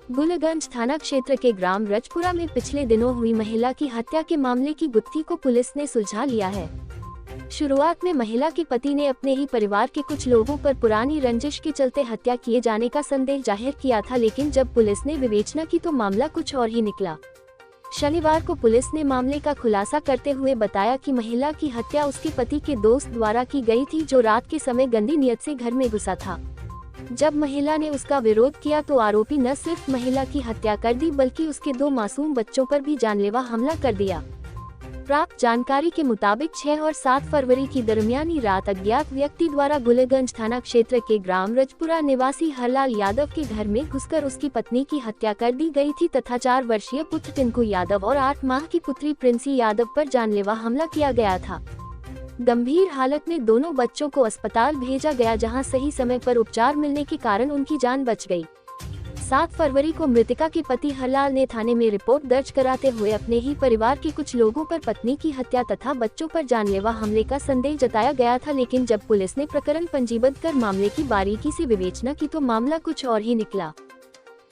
गुलगंज थाना क्षेत्र के ग्राम रजपुरा में पिछले दिनों हुई महिला की हत्या के मामले की गुत्थी को पुलिस ने सुलझा लिया है। शुरुआत में महिला के पति ने अपने ही परिवार के कुछ लोगों पर पुरानी रंजिश के चलते हत्या किए जाने का संदेह जाहिर किया था, लेकिन जब पुलिस ने विवेचना की तो मामला कुछ और ही निकला। शनिवार को पुलिस ने मामले का खुलासा करते हुए बताया कि महिला की हत्या उसके पति के दोस्त द्वारा की गई थी, जो रात के समय गंदी नियत से घर में घुसा था। जब महिला ने उसका विरोध किया तो आरोपी न सिर्फ महिला की हत्या कर दी बल्कि उसके 2 मासूम बच्चों पर भी जानलेवा हमला कर दिया। प्राप्त जानकारी के मुताबिक 6 और 7 फरवरी की दरमियानी रात अज्ञात व्यक्ति द्वारा गुलगंज थाना क्षेत्र के ग्राम रजपुरा निवासी हरलाल यादव के घर में घुसकर उसकी पत्नी की हत्या कर दी गई थी तथा 4 वर्षीय पुत्र टिंकू यादव और 8 माह की पुत्री प्रिंसी यादव पर जानलेवा हमला किया गया था। गंभीर हालत में दोनों बच्चों को अस्पताल भेजा गया, जहां सही समय पर उपचार मिलने के कारण उनकी जान बच गई। 7 फरवरी को मृतका के पति हरलाल ने थाने में रिपोर्ट दर्ज कराते हुए अपने ही परिवार के कुछ लोगों पर पत्नी की हत्या तथा बच्चों पर जानलेवा हमले का संदेह जताया गया था, लेकिन जब पुलिस ने प्रकरण पंजीबद्ध कर मामले की बारीकी से विवेचना की तो मामला कुछ और ही निकला।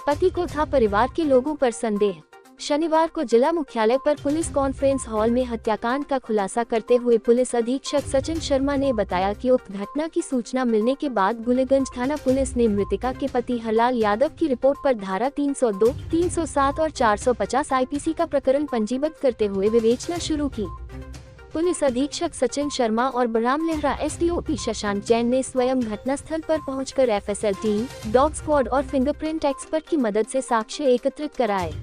पति को था परिवार के लोगों पर संदेह। शनिवार को जिला मुख्यालय पर पुलिस कॉन्फ्रेंस हॉल में हत्याकांड का खुलासा करते हुए पुलिस अधीक्षक सचिन शर्मा ने बताया कि उक्त घटना की सूचना मिलने के बाद गुलगंज थाना पुलिस ने मृतका के पति हरलाल यादव की रिपोर्ट पर धारा 302, 307 और 450 आईपीसी का प्रकरण पंजीबद्ध करते हुए विवेचना शुरू की। पुलिस अधीक्षक सचिन शर्मा और बराम लेहरा एसडीओपी शशांक जैन ने स्वयं घटनास्थल पर पहुंचकर एफएसएल टीम, डॉग स्क्वाड और फिंगरप्रिंट एक्सपर्ट की मदद से साक्ष्य एकत्रित कराए।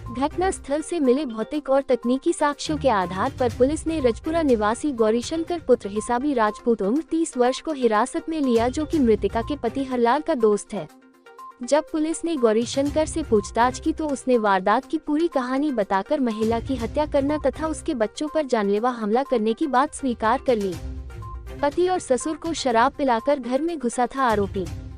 घटना स्थल से मिले भौतिक और तकनीकी साक्ष्यों के आधार पर पुलिस ने रजपुरा निवासी गौरीशंकर पुत्र हिसाबी राजपूत उम्र 30 वर्ष को हिरासत में लिया, जो कि मृतका के पति हरलाल का दोस्त है। जब पुलिस ने गौरीशंकर से पूछताछ की तो उसने वारदात की पूरी कहानी बताकर महिला की हत्या करना तथा उसके बच्चों पर जानलेवा हमला करने की बात स्वीकार कर ली। पति और ससुर को शराब पिलाकर घर में घुसा था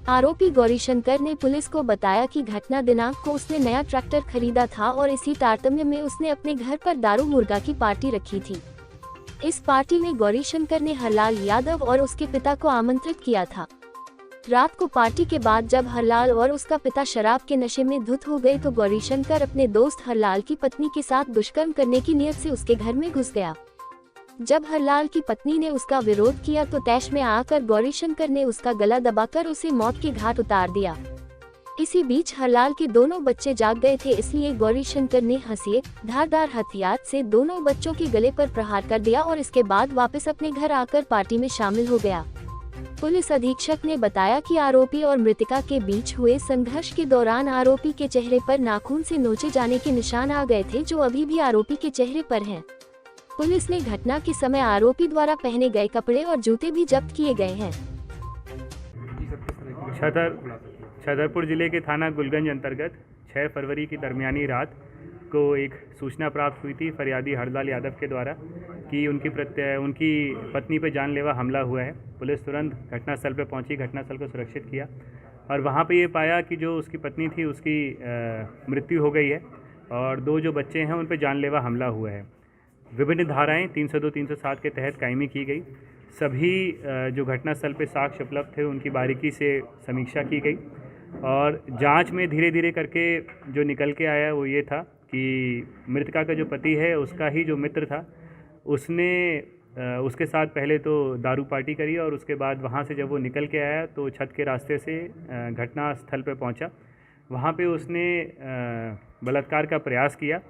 आरोपी गौरीशंकर ने पुलिस को बताया कि घटना दिनांक को उसने नया ट्रैक्टर खरीदा था और इसी तारतम्य में उसने अपने घर पर दारू मुर्गा की पार्टी रखी थी। इस पार्टी में गौरीशंकर ने हरलाल यादव और उसके पिता को आमंत्रित किया था। रात को पार्टी के बाद जब हरलाल और उसका पिता शराब के नशे में धुत हो गए तो गौरीशंकर अपने दोस्त हरलाल की पत्नी के साथ दुष्कर्म करने की नियत से उसके घर में घुस गया। जब हरलाल की पत्नी ने उसका विरोध किया तो तैश में आकर गौरीशंकर ने उसका गला दबाकर उसे मौत के घाट उतार दिया। इसी बीच हरलाल के दोनों बच्चे जाग गए थे, इसलिए गौरीशंकर ने हंसिए धारदार हथियार से दोनों बच्चों के गले पर प्रहार कर दिया और इसके बाद वापस अपने घर आकर पार्टी में शामिल हो गया। पुलिस अधीक्षक ने बताया कि आरोपी और मृतका के बीच हुए संघर्ष के दौरान आरोपी के चेहरे पर नाखून से नोचे जाने के निशान आ गए थे, जो अभी भी आरोपी के चेहरे पर हैं। पुलिस ने घटना के समय आरोपी द्वारा पहने गए कपड़े और जूते भी जब्त किए गए हैं। छतरपुर जिले के थाना गुलगंज अंतर्गत 6 फरवरी की दरमियानी रात को एक सूचना प्राप्त हुई थी फरियादी हरलाल यादव के द्वारा कि उनकी पत्नी पर जानलेवा हमला हुआ है। पुलिस तुरंत घटनास्थल पर पहुंची, घटनास्थल को सुरक्षित किया और वहां पे ये पाया कि जो उसकी पत्नी थी उसकी मृत्यु हो गई है और 2 जो बच्चे हैं उन पर जानलेवा हमला हुआ है। विभिन्न धाराएं 302, 307 के तहत कायमी की गई। सभी जो घटनास्थल पर साक्ष्य उपलब्ध थे उनकी बारीकी से समीक्षा की गई और जांच में धीरे धीरे करके जो निकल के आया वो ये था कि मृतका का जो पति है उसका ही जो मित्र था उसने उसके साथ पहले तो दारू पार्टी करी और उसके बाद वहाँ से जब वो निकल के आया तो छत के रास्ते से घटना स्थल पर पहुँचा। वहाँ पे उसने बलात्कार का प्रयास किया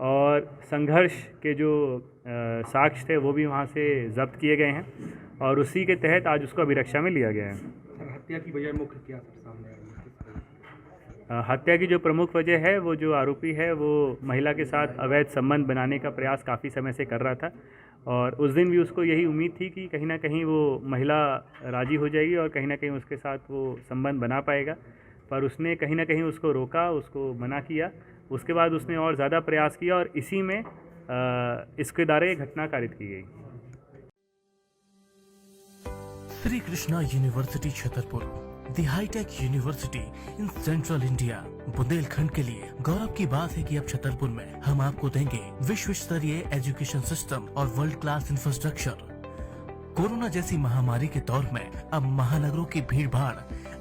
और संघर्ष के जो साक्ष्य थे वो भी वहाँ से जब्त किए गए हैं और उसी के तहत आज उसको अभिरक्षा में लिया गया है। हत्या की वजह मुख्य क्या सामने आई? हत्या की जो प्रमुख वजह है वो जो आरोपी है वो महिला के साथ अवैध संबंध बनाने का प्रयास काफ़ी समय से कर रहा था और उस दिन भी उसको यही उम्मीद थी कि कहीं ना कहीं वो महिला राजी हो जाएगी और कहीं ना कहीं उसके साथ वो संबंध बना पाएगा, पर उसने कहीं ना कहीं उसको रोका, उसको मना किया। उसके बाद उसने और ज़्यादा प्रयास किया और इसी में इसके द्वारा घटना कारित की गई। Shri Krishna university Chhatarpur, the hi-tech university in central India. Bundelkhand के लिए गौरव की बात है कि अब छतरपुर में हम आपको देंगे विश्व स्तरीय एजुकेशन सिस्टम और वर्ल्ड क्लास इंफ्रास्ट्रक्चर। कोरोना जैसी महामारी के दौर में अब महानगरों की भीड़ भाड़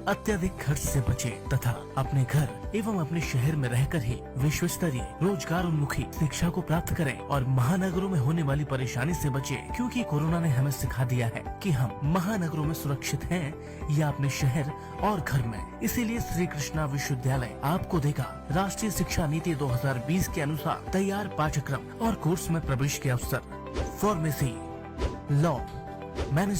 अत्यधिक खर्च से बचे तथा अपने घर एवं अपने शहर में रहकर ही विश्व स्तरीय रोजगार उन्मुखी शिक्षा को प्राप्त करें और महानगरों में होने वाली परेशानी से बचे, क्योंकि कोरोना ने हमें सिखा दिया है कि हम महानगरों में सुरक्षित हैं या अपने शहर और घर में। इसीलिए श्री कृष्णा विश्वविद्यालय आपको देगा राष्ट्रीय शिक्षा नीति 2020 के अनुसार तैयार पाठ्यक्रम और कोर्स में प्रवेश के अवसर। Pharmacy, law, management,